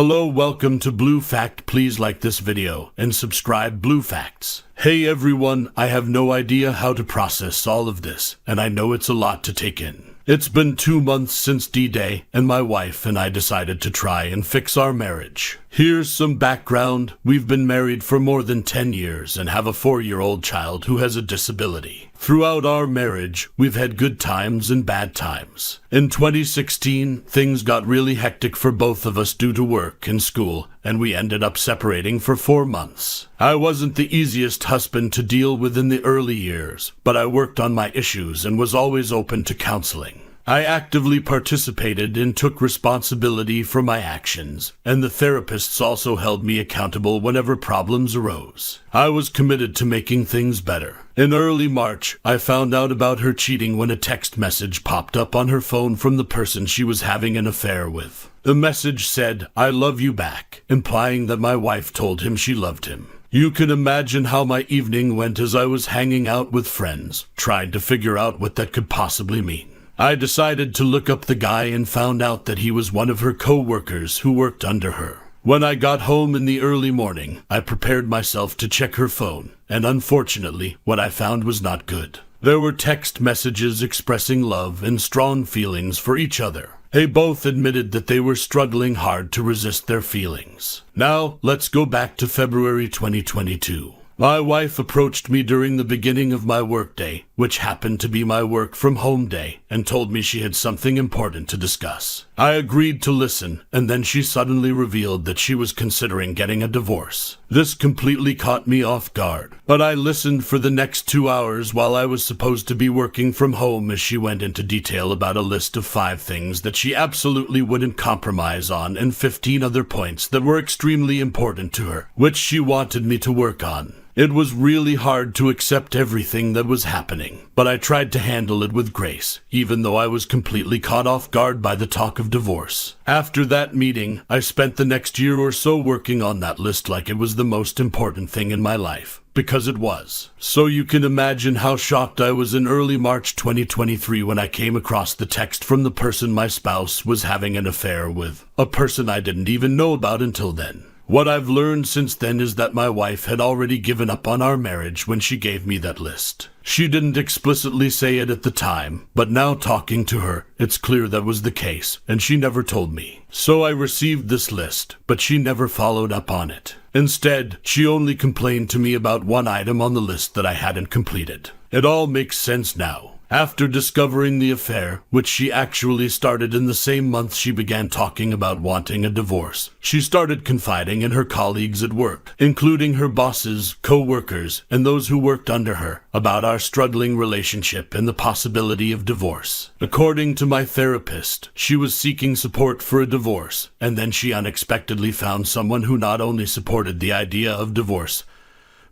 Hello, welcome to Blue Fact. Please like this video and subscribe. Blue Facts. Hey everyone, I have no idea how to process all of this, and I know it's a lot to take in. It's been 2 months since D-Day, and my wife and I decided to try and fix our marriage. Here's some background. We've been married for more than 10 years and have a 4-year-old child who has a disability. Throughout our marriage, we've had good times and bad times. In 2016, things got really hectic for both of us due to work and school, and we ended up separating for 4 months. I wasn't the easiest husband to deal with in the early years, but I worked on my issues and was always open to counseling. I actively participated and took responsibility for my actions, and the therapists also held me accountable whenever problems arose. I was committed to making things better. In early March, I found out about her cheating when a text message popped up on her phone from the person she was having an affair with. The message said, "I love you back," implying that my wife told him she loved him. You can imagine how my evening went as I was hanging out with friends, trying to figure out what that could possibly mean. I decided to look up the guy and found out that he was one of her co-workers who worked under her. When I got home in the early morning, I prepared myself to check her phone, and unfortunately, what I found was not good. There were text messages expressing love and strong feelings for each other. They both admitted that they were struggling hard to resist their feelings. Now, let's go back to February 2022. My wife approached me during the beginning of my workday, which happened to be my work from home day, and told me she had something important to discuss. I agreed to listen, and then she suddenly revealed that she was considering getting a divorce. This completely caught me off guard, but I listened for the next 2 hours while I was supposed to be working from home as she went into detail about a list of 5 things that she absolutely wouldn't compromise on and 15 other points that were extremely important to her, which she wanted me to work on. It was really hard to accept everything that was happening, but I tried to handle it with grace, even though I was completely caught off guard by the talk of divorce. After that meeting, I spent the next year or so working on that list like it was the most important thing in my life, because it was. So you can imagine how shocked I was in early March 2023 when I came across the text from the person my spouse was having an affair with, a person I didn't even know about until then. What I've learned since then is that my wife had already given up on our marriage when she gave me that list. She didn't explicitly say it at the time, but now talking to her, it's clear that was the case, and she never told me. So I received this list, but she never followed up on it. Instead, she only complained to me about one item on the list that I hadn't completed. It all makes sense now. After discovering the affair, which she actually started in the same month she began talking about wanting a divorce, she started confiding in her colleagues at work, including her bosses, co-workers, and those who worked under her, about our struggling relationship and the possibility of divorce. According to my therapist, she was seeking support for a divorce, and then she unexpectedly found someone who not only supported the idea of divorce,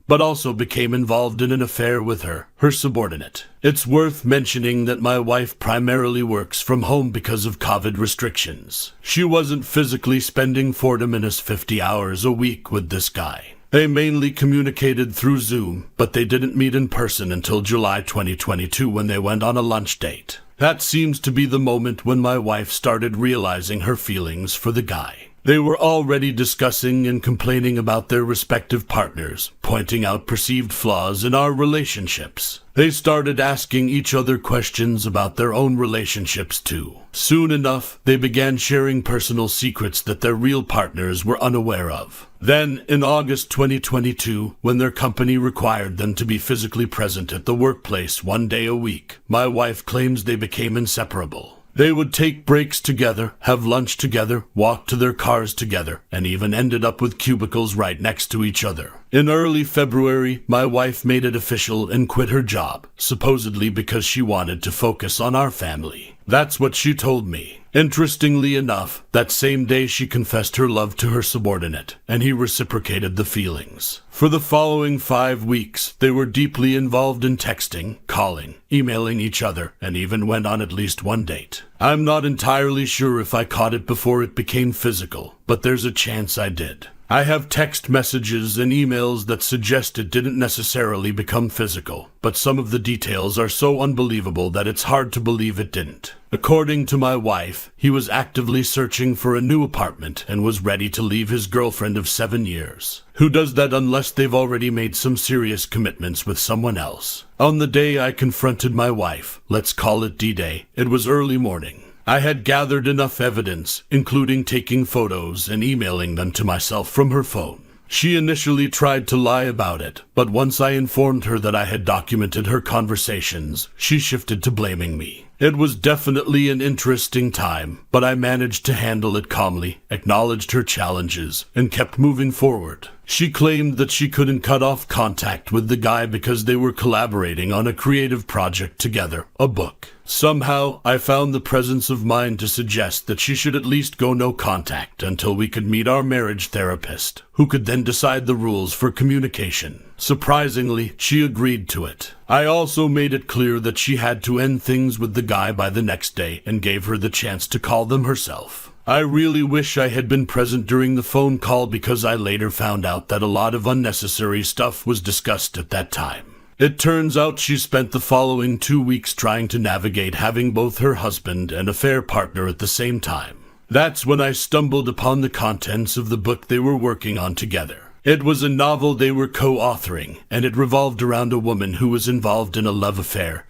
but also became involved in an affair with her subordinate. It's worth mentioning that my wife primarily works from home because of COVID restrictions. She wasn't physically spending 40-50 hours a week with this guy. They mainly communicated through Zoom, but they didn't meet in person until July 2022 when they went on a lunch date. That seems to be the moment when my wife started realizing her feelings for the guy. They were already discussing and complaining about their respective partners, pointing out perceived flaws in our relationships. They started asking each other questions about their own relationships too. Soon enough, they began sharing personal secrets that their real partners were unaware of. Then, in August 2022, when their company required them to be physically present at the workplace 1 day a week, my wife claims they became inseparable. They would take breaks together, have lunch together, walk to their cars together, and even ended up with cubicles right next to each other. In early February, my wife made it official and quit her job, supposedly because she wanted to focus on our family. That's what she told me. Interestingly enough, that same day she confessed her love to her subordinate, and he reciprocated the feelings. For the following 5 weeks, they were deeply involved in texting, calling, emailing each other, and even went on at least 1 date. I'm not entirely sure if I caught it before it became physical, but there's a chance I did. I have text messages and emails that suggest it didn't necessarily become physical, but some of the details are so unbelievable that it's hard to believe it didn't. According to my wife, he was actively searching for a new apartment and was ready to leave his girlfriend of 7 years. Who does that unless they've already made some serious commitments with someone else? On the day I confronted my wife, let's call it D-Day, it was early morning. I had gathered enough evidence, including taking photos and emailing them to myself from her phone. She initially tried to lie about it, but once I informed her that I had documented her conversations, she shifted to blaming me. It was definitely an interesting time, but I managed to handle it calmly, acknowledged her challenges, and kept moving forward. She claimed that she couldn't cut off contact with the guy because they were collaborating on a creative project together, a book. Somehow, I found the presence of mind to suggest that she should at least go no contact until we could meet our marriage therapist, who could then decide the rules for communication. Surprisingly, she agreed to it. I also made it clear that she had to end things with the guy by the next day and gave her the chance to call them herself. I really wish I had been present during the phone call because I later found out that a lot of unnecessary stuff was discussed at that time. It turns out she spent the following 2 weeks trying to navigate having both her husband and affair partner at the same time. That's when I stumbled upon the contents of the book they were working on together. It was a novel they were co-authoring, and it revolved around a woman who was involved in a love affair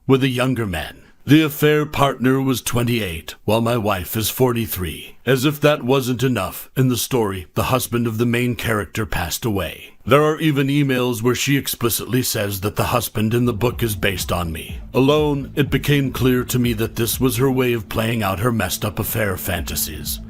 with a younger man. The affair partner was 28, while my wife is 43. As if that wasn't enough, in the story, the husband of the main character passed away. There are even emails where she explicitly says that the husband in the book is based on me. Alone, it became clear to me that this was her way of playing out her messed up affair fantasies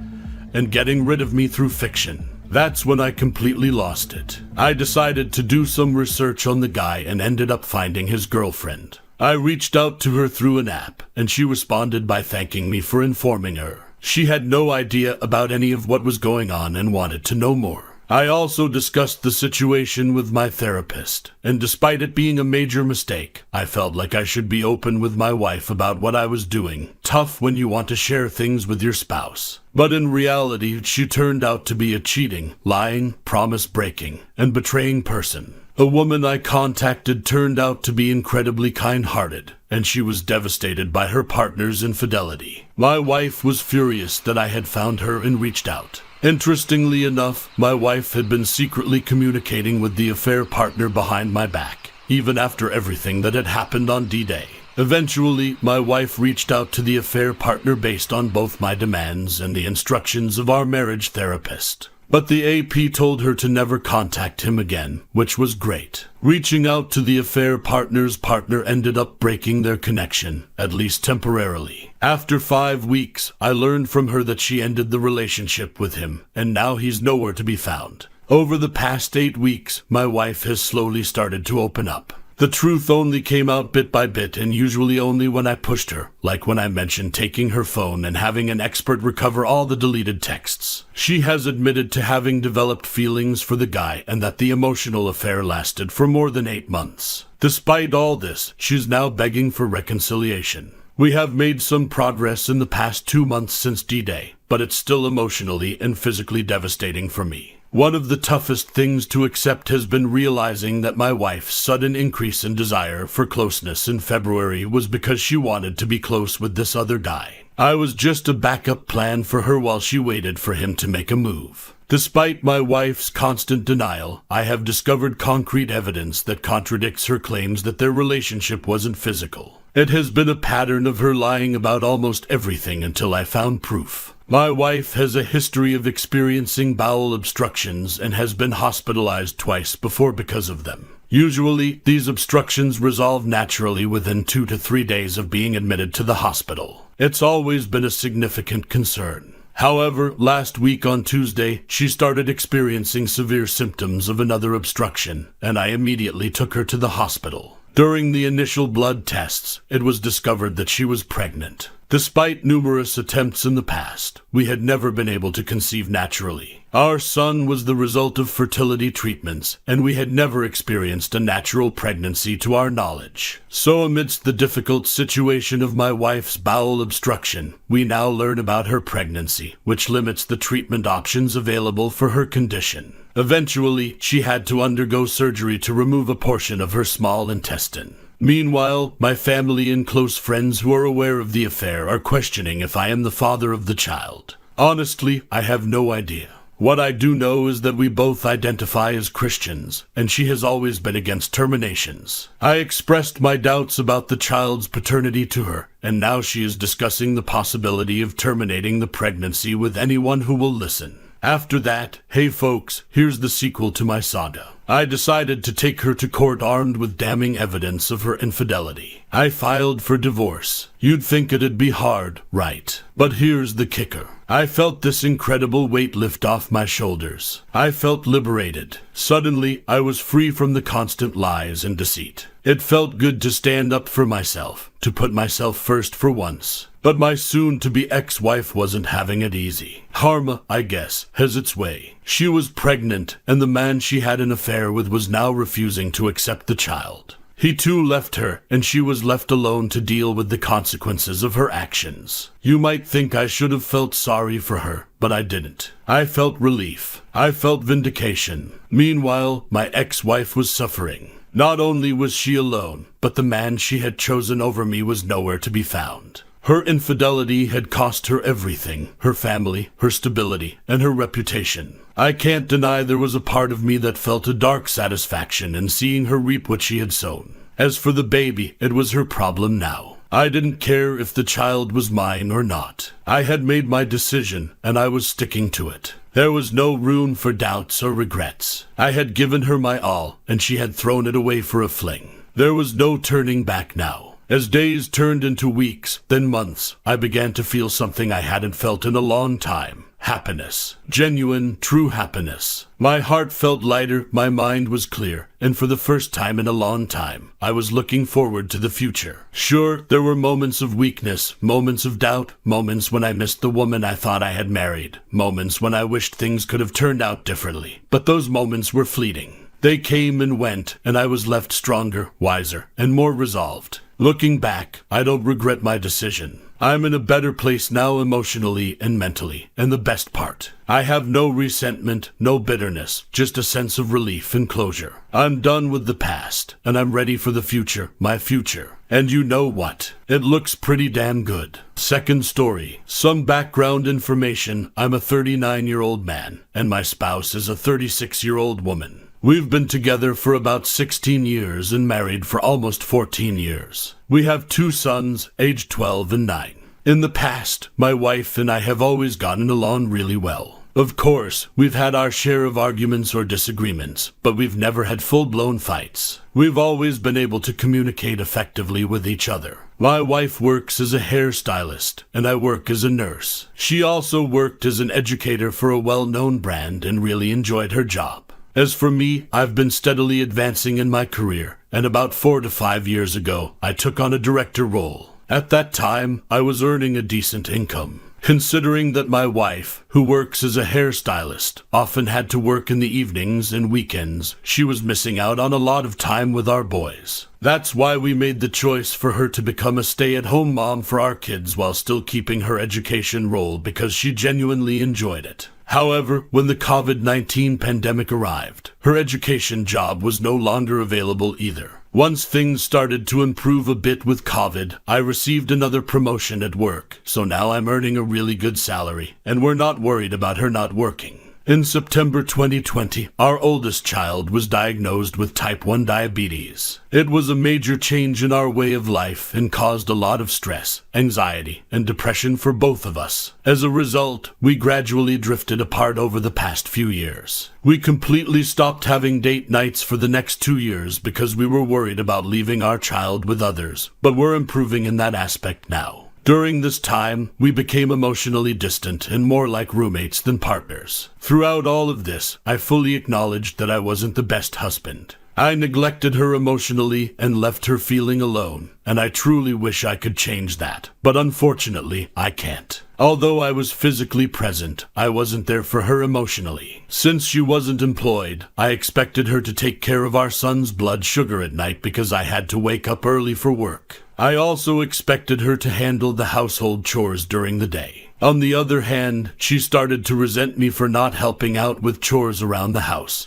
and getting rid of me through fiction. That's when I completely lost it. I decided to do some research on the guy and ended up finding his girlfriend. I reached out to her through an app, and she responded by thanking me for informing her. She had no idea about any of what was going on and wanted to know more. I also discussed the situation with my therapist, and despite it being a major mistake, I felt like I should be open with my wife about what I was doing. Tough when you want to share things with your spouse. But in reality, she turned out to be a cheating, lying, promise-breaking, and betraying person. A woman I contacted turned out to be incredibly kind-hearted, and she was devastated by her partner's infidelity. My wife was furious that I had found her and reached out. Interestingly enough, my wife had been secretly communicating with the affair partner behind my back, even after everything that had happened on D-Day. Eventually, my wife reached out to the affair partner based on both my demands and the instructions of our marriage therapist. But the AP told her to never contact him again, which was great. Reaching out to the affair partner's partner ended up breaking their connection, at least temporarily. After 5 weeks, I learned from her that she ended the relationship with him, and now he's nowhere to be found. Over the past 8 weeks, my wife has slowly started to open up. The truth only came out bit by bit, and usually only when I pushed her, like when I mentioned taking her phone and having an expert recover all the deleted texts. She has admitted to having developed feelings for the guy and that the emotional affair lasted for more than 8 months. Despite all this, she's now begging for reconciliation. We have made some progress in the past 2 months since D-Day, but it's still emotionally and physically devastating for me. One of the toughest things to accept has been realizing that my wife's sudden increase in desire for closeness in February was because she wanted to be close with this other guy. I was just a backup plan for her while she waited for him to make a move. Despite my wife's constant denial, I have discovered concrete evidence that contradicts her claims that their relationship wasn't physical. It has been a pattern of her lying about almost everything until I found proof. My wife has a history of experiencing bowel obstructions and has been hospitalized twice before because of them. Usually, these obstructions resolve naturally within 2 to 3 days of being admitted to the hospital. It's always been a significant concern. However, last week on Tuesday, she started experiencing severe symptoms of another obstruction, and I immediately took her to the hospital. During the initial blood tests, it was discovered that she was pregnant. Despite numerous attempts in the past, we had never been able to conceive naturally. Our son was the result of fertility treatments, and we had never experienced a natural pregnancy to our knowledge. So amidst the difficult situation of my wife's bowel obstruction, we now learn about her pregnancy, which limits the treatment options available for her condition. Eventually, she had to undergo surgery to remove a portion of her small intestine. Meanwhile, my family and close friends who are aware of the affair are questioning if I am the father of the child. Honestly, I have no idea. What I do know is that we both identify as Christians, and she has always been against terminations. I expressed my doubts about the child's paternity to her, and now she is discussing the possibility of terminating the pregnancy with anyone who will listen. After that, hey folks, here's the sequel to my saga. I decided to take her to court armed with damning evidence of her infidelity. I filed for divorce. You'd think it'd be hard, right? But here's the kicker. I felt this incredible weight lift off my shoulders. I felt liberated. Suddenly, I was free from the constant lies and deceit. It felt good to stand up for myself, to put myself first for once. But my soon-to-be ex-wife wasn't having it easy. Karma, I guess, has its way. She was pregnant, and the man she had an affair with was now refusing to accept the child. He too left her, and she was left alone to deal with the consequences of her actions. You might think I should have felt sorry for her, but I didn't. I felt relief. I felt vindication. Meanwhile, my ex-wife was suffering. Not only was she alone, but the man she had chosen over me was nowhere to be found. Her infidelity had cost her everything, her family, her stability, and her reputation. I can't deny there was a part of me that felt a dark satisfaction in seeing her reap what she had sown. As for the baby, it was her problem now. I didn't care if the child was mine or not. I had made my decision, and I was sticking to it. There was no room for doubts or regrets. I had given her my all, and she had thrown it away for a fling. There was no turning back now. As days turned into weeks, then months, I began to feel something I hadn't felt in a long time. Happiness. Genuine, true happiness. My heart felt lighter, my mind was clear, and for the first time in a long time, I was looking forward to the future. Sure, there were moments of weakness, moments of doubt, moments when I missed the woman I thought I had married, moments when I wished things could have turned out differently. But those moments were fleeting. They came and went, and I was left stronger, wiser, and more resolved. Looking back, I don't regret my decision. I'm in a better place now emotionally and mentally, and the best part, I have no resentment, no bitterness, just a sense of relief and closure. I'm done with the past, and I'm ready for the future, my future. And you know what? It looks pretty damn good. Second story. Some background information. I'm a 39-year-old man, and my spouse is a 36-year-old woman. We've been together for about 16 years and married for almost 14 years. We have 2 sons, aged 12 and 9. In the past, my wife and I have always gotten along really well. Of course, we've had our share of arguments or disagreements, but we've never had full-blown fights. We've always been able to communicate effectively with each other. My wife works as a hairstylist, and I work as a nurse. She also worked as an educator for a well-known brand and really enjoyed her job. As for me, I've been steadily advancing in my career, and about 4 to 5 years ago, I took on a director role. At that time, I was earning a decent income. Considering that my wife, who works as a hairstylist, often had to work in the evenings and weekends, she was missing out on a lot of time with our boys. That's why we made the choice for her to become a stay-at-home mom for our kids while still keeping her education role because she genuinely enjoyed it. However, when the COVID-19 pandemic arrived, her education job was no longer available either. Once things started to improve a bit with COVID, I received another promotion at work, so now I'm earning a really good salary, and we're not worried about her not working. In September 2020, our oldest child was diagnosed with type 1 diabetes. It was a major change in our way of life and caused a lot of stress, anxiety, and depression for both of us. As a result, we gradually drifted apart over the past few years. We completely stopped having date nights for the next 2 years because we were worried about leaving our child with others, but we're improving in that aspect now. During this time, we became emotionally distant and more like roommates than partners. Throughout all of this, I fully acknowledged that I wasn't the best husband. I neglected her emotionally and left her feeling alone, and I truly wish I could change that. But unfortunately, I can't. Although I was physically present, I wasn't there for her emotionally. Since she wasn't employed, I expected her to take care of our son's blood sugar at night because I had to wake up early for work. I also expected her to handle the household chores during the day. On the other hand, she started to resent me for not helping out with chores around the house,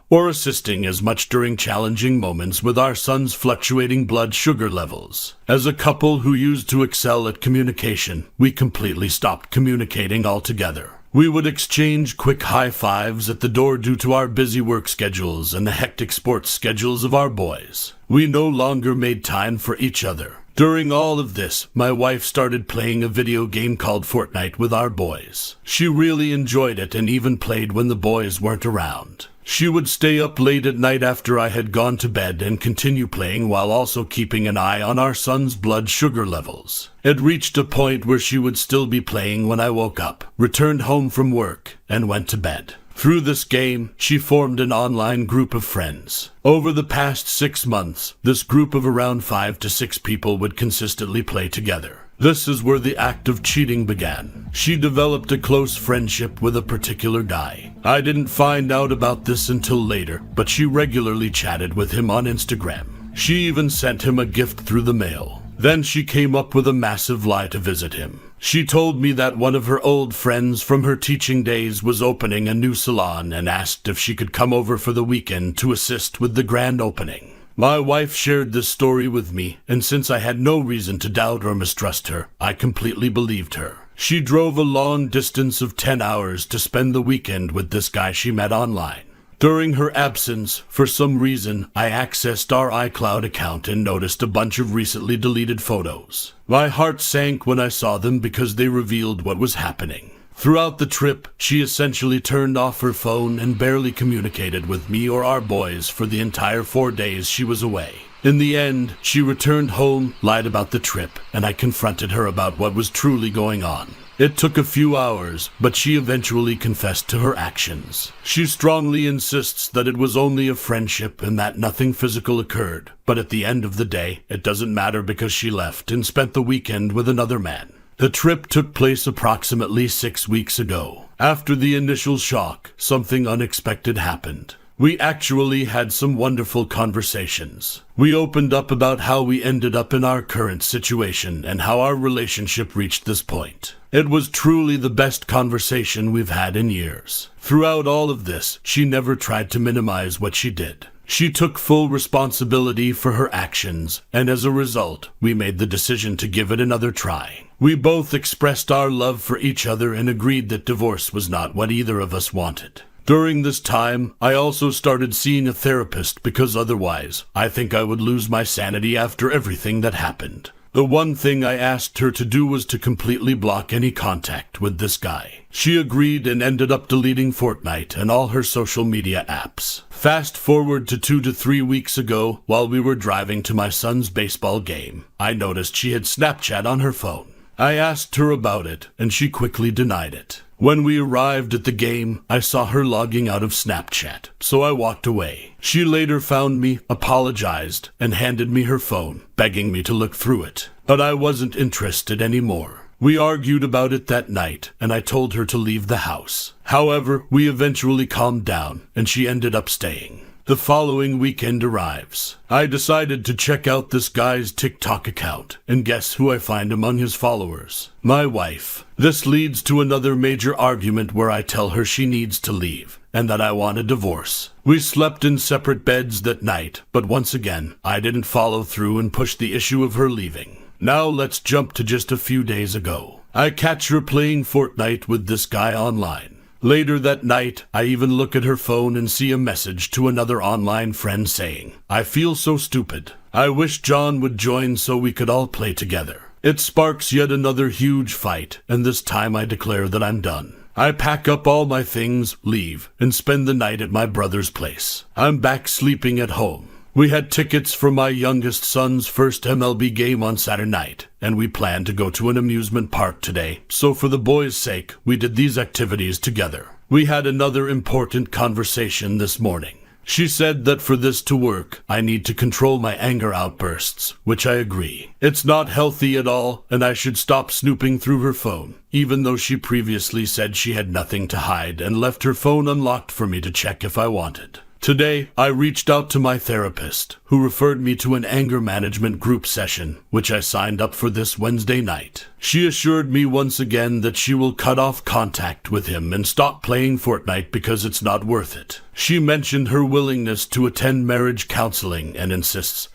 or assisting as much during challenging moments with our son's fluctuating blood sugar levels. As a couple who used to excel at communication, we completely stopped communicating altogether. We would exchange quick high fives at the door due to our busy work schedules and the hectic sports schedules of our boys. We no longer made time for each other. During all of this, my wife started playing a video game called Fortnite with our boys. She really enjoyed it and even played when the boys weren't around. She would stay up late at night after I had gone to bed and continue playing while also keeping an eye on our son's blood sugar levels. It reached a point where she would still be playing when I woke up, returned home from work, and went to bed. Through this game, she formed an online group of friends. Over the past 6 months, this group of around 5 to 6 people would consistently play together. This is where the act of cheating began. She developed a close friendship with a particular guy. I didn't find out about this until later, but she regularly chatted with him on Instagram. She even sent him a gift through the mail. Then she came up with a massive lie to visit him. She told me that one of her old friends from her teaching days was opening a new salon and asked if she could come over for the weekend to assist with the grand opening. My wife shared this story with me, and since I had no reason to doubt or mistrust her, I completely believed her. She drove a long distance of 10 hours to spend the weekend with this guy she met online. During her absence, for some reason, I accessed our iCloud account and noticed a bunch of recently deleted photos. My heart sank when I saw them because they revealed what was happening. Throughout the trip, she essentially turned off her phone and barely communicated with me or our boys for the entire 4 days she was away. In the end, she returned home, lied about the trip, and I confronted her about what was truly going on. It took a few hours, but she eventually confessed to her actions. She strongly insists that it was only a friendship and that nothing physical occurred. But at the end of the day, it doesn't matter because she left and spent the weekend with another man. The trip took place approximately 6 weeks ago. After the initial shock, something unexpected happened. We actually had some wonderful conversations. We opened up about how we ended up in our current situation and how our relationship reached this point. It was truly the best conversation we've had in years. Throughout all of this, she never tried to minimize what she did. She took full responsibility for her actions, and as a result, we made the decision to give it another try. We both expressed our love for each other and agreed that divorce was not what either of us wanted. During this time, I also started seeing a therapist because otherwise, I think I would lose my sanity after everything that happened. The one thing I asked her to do was to completely block any contact with this guy. She agreed and ended up deleting Fortnite and all her social media apps. Fast forward to 2 to 3 weeks ago, while we were driving to my son's baseball game, I noticed she had Snapchat on her phone. I asked her about it, and she quickly denied it. When we arrived at the game, I saw her logging out of Snapchat, so I walked away. She later found me, apologized, and handed me her phone, begging me to look through it. But I wasn't interested anymore. We argued about it that night, and I told her to leave the house. However, we eventually calmed down, and she ended up staying. The following weekend arrives. I decided to check out this guy's TikTok account, and guess who I find among his followers? My wife. This leads to another major argument where I tell her she needs to leave, and that I want a divorce. We slept in separate beds that night, but once again, I didn't follow through and push the issue of her leaving. Now let's jump to just a few days ago. I catch her playing Fortnite with this guy online. Later that night, I even look at her phone and see a message to another online friend saying, "I feel so stupid. I wish John would join so we could all play together." It sparks yet another huge fight, and this time I declare that I'm done. I pack up all my things, leave, and spend the night at my brother's place. I'm back sleeping at home. We had tickets for my youngest son's first MLB game on Saturday night, and we planned to go to an amusement park today, so for the boys' sake, we did these activities together. We had another important conversation this morning. She said that for this to work, I need to control my anger outbursts, which I agree. It's not healthy at all, and I should stop snooping through her phone, even though she previously said she had nothing to hide and left her phone unlocked for me to check if I wanted. Today, I reached out to my therapist, who referred me to an anger management group session, which I signed up for this Wednesday night. She assured me once again that she will cut off contact with him and stop playing Fortnite because it's not worth it. She mentioned her willingness to attend marriage counseling and insists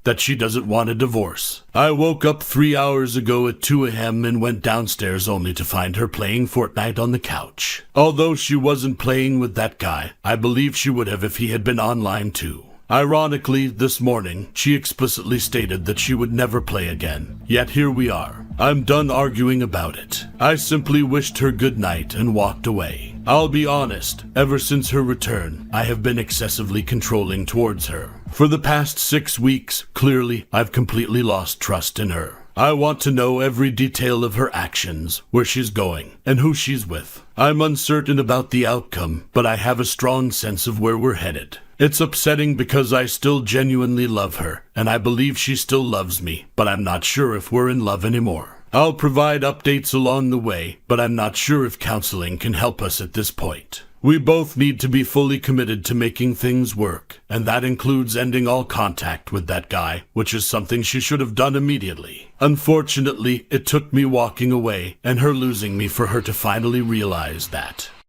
that she doesn't want a divorce. I woke up 3 hours ago at 2 a.m. and went downstairs only to find her playing Fortnite on the couch. Although she wasn't playing with that guy, I believe she would have if he had been online too. Ironically, this morning, she explicitly stated that she would never play again. Yet here we are. I'm done arguing about it. I simply wished her good night and walked away. I'll be honest, ever since her return, I have been excessively controlling towards her. For the past 6 weeks, clearly, I've completely lost trust in her. I want to know every detail of her actions, where she's going, and who she's with. I'm uncertain about the outcome, but I have a strong sense of where we're headed. It's upsetting because I still genuinely love her, and I believe she still loves me, but I'm not sure if we're in love anymore. I'll provide updates along the way, but I'm not sure if counseling can help us at this point. We both need to be fully committed to making things work, and that includes ending all contact with that guy, which is something she should have done immediately. Unfortunately, it took me walking away and her losing me for her to finally realize that.